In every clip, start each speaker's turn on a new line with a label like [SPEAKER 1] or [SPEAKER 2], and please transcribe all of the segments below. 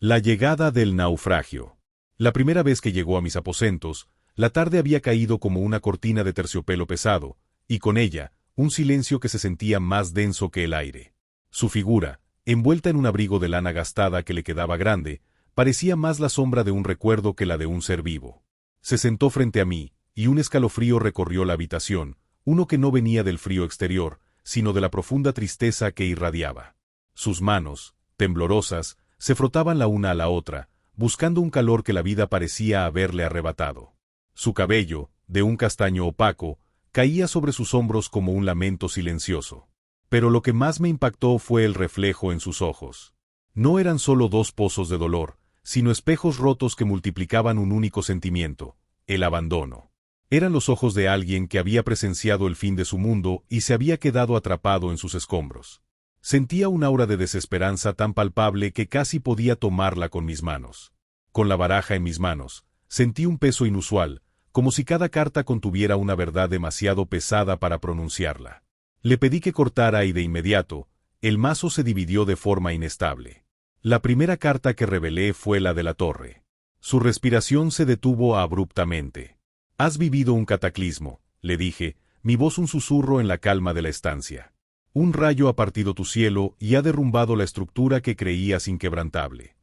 [SPEAKER 1] La llegada del naufragio. La primera vez que llegó a mis aposentos, la tarde había caído como una cortina de terciopelo pesado, y con ella, un silencio que se sentía más denso que el aire. Su figura, envuelta en un abrigo de lana gastada que le quedaba grande, parecía más la sombra de un recuerdo que la de un ser vivo. Se sentó frente a mí, y un escalofrío recorrió la habitación, uno que no venía del frío exterior, sino de la profunda tristeza que irradiaba. Sus manos, temblorosas, se frotaban la una a la otra, buscando un calor que la vida parecía haberle arrebatado. Su cabello, de un castaño opaco, caía sobre sus hombros como un lamento silencioso. Pero lo que más me impactó fue el reflejo en sus ojos. No eran solo dos pozos de dolor, sino espejos rotos que multiplicaban un único sentimiento, el abandono. Eran los ojos de alguien que había presenciado el fin de su mundo y se había quedado atrapado en sus escombros. Sentía un aura de desesperanza tan palpable que casi podía tomarla con mis manos. Con la baraja en mis manos, sentí un peso inusual, como si cada carta contuviera una verdad demasiado pesada para pronunciarla. Le pedí que cortara y de inmediato, el mazo se dividió de forma inestable. La primera carta que revelé fue la de la torre. Su respiración se detuvo abruptamente. «Has vivido un cataclismo», le dije, mi voz un susurro en la calma de la estancia. «Un rayo ha partido tu cielo y ha derrumbado la estructura que creías inquebrantable».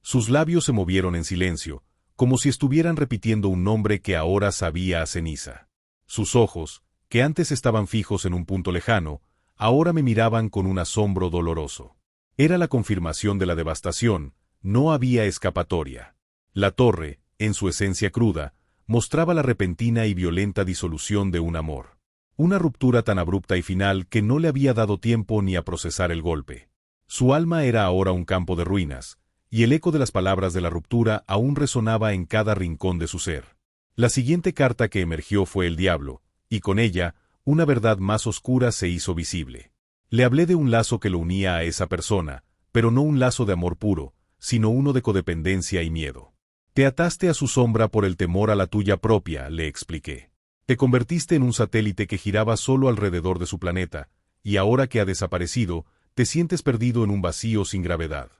[SPEAKER 1] Sus labios se movieron en silencio, como si estuvieran repitiendo un nombre que ahora sabía a ceniza. Sus ojos, que antes estaban fijos en un punto lejano, ahora me miraban con un asombro doloroso. Era la confirmación de la devastación, no había escapatoria. La torre, en su esencia cruda, mostraba la repentina y violenta disolución de un amor. Una ruptura tan abrupta y final que no le había dado tiempo ni a procesar el golpe. Su alma era ahora un campo de ruinas, y el eco de las palabras de la ruptura aún resonaba en cada rincón de su ser. La siguiente carta que emergió fue el diablo, y con ella, una verdad más oscura se hizo visible. Le hablé de un lazo que lo unía a esa persona, pero no un lazo de amor puro, sino uno de codependencia y miedo. Te ataste a su sombra por el temor a la tuya propia, le expliqué. Te convertiste en un satélite que giraba solo alrededor de su planeta, y ahora que ha desaparecido, te sientes perdido en un vacío sin gravedad.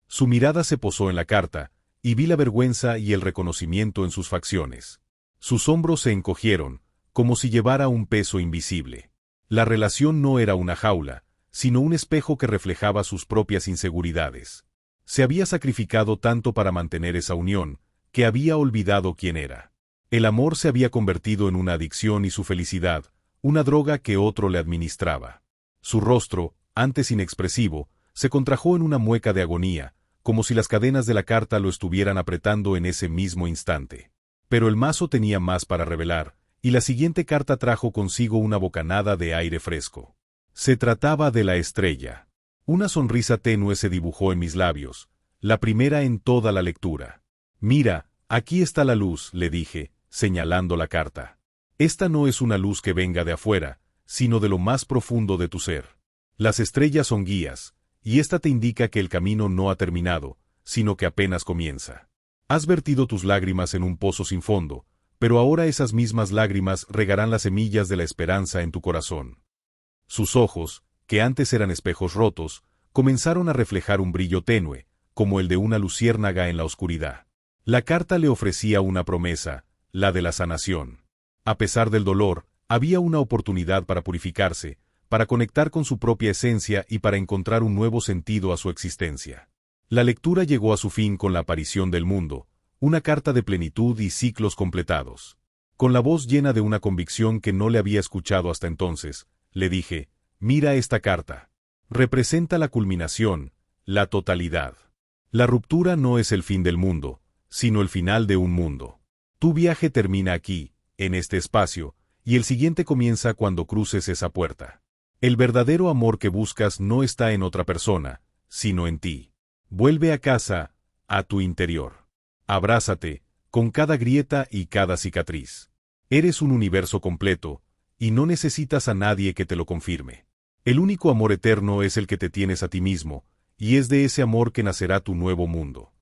[SPEAKER 1] Su mirada se posó en la carta, y vi la vergüenza y el reconocimiento en sus facciones. Sus hombros se encogieron, como si llevara un peso invisible. La relación no era una jaula, sino un espejo que reflejaba sus propias inseguridades. Se había sacrificado tanto para mantener esa unión, que había olvidado quién era. El amor se había convertido en una adicción y su felicidad, una droga que otro le administraba. Su rostro, antes inexpresivo, se contrajo en una mueca de agonía, como si las cadenas de la carta lo estuvieran apretando en ese mismo instante. Pero el mazo tenía más para revelar, y la siguiente carta trajo consigo una bocanada de aire fresco. Se trataba de la estrella. Una sonrisa tenue se dibujó en mis labios, la primera en toda la lectura. «Mira, aquí está la luz», le dije, señalando la carta. «Esta no es una luz que venga de afuera, sino de lo más profundo de tu ser. Las estrellas son guías, y esta te indica que el camino no ha terminado, sino que apenas comienza. Has vertido tus lágrimas en un pozo sin fondo, pero ahora esas mismas lágrimas regarán las semillas de la esperanza en tu corazón». Sus ojos, que antes eran espejos rotos, comenzaron a reflejar un brillo tenue, como el de una luciérnaga en la oscuridad. La carta le ofrecía una promesa, la de la sanación. A pesar del dolor, había una oportunidad para purificarse, para conectar con su propia esencia y para encontrar un nuevo sentido a su existencia. La lectura llegó a su fin con la aparición del mundo, una carta de plenitud y ciclos completados. Con la voz llena de una convicción que no le había escuchado hasta entonces, le dije: «Mira esta carta. Representa la culminación, la totalidad. La ruptura no es el fin del mundo, sino el final de un mundo. Tu viaje termina aquí, en este espacio, y el siguiente comienza cuando cruces esa puerta. El verdadero amor que buscas no está en otra persona, sino en ti. Vuelve a casa, a tu interior. Abrázate, con cada grieta y cada cicatriz. Eres un universo completo, y no necesitas a nadie que te lo confirme. El único amor eterno es el que te tienes a ti mismo, y es de ese amor que nacerá tu nuevo mundo».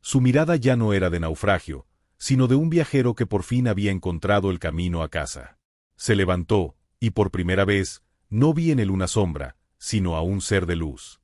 [SPEAKER 1] Su mirada ya no era de naufragio, sino de un viajero que por fin había encontrado el camino a casa. Se levantó, y por primera vez, no vi en él una sombra, sino a un ser de luz.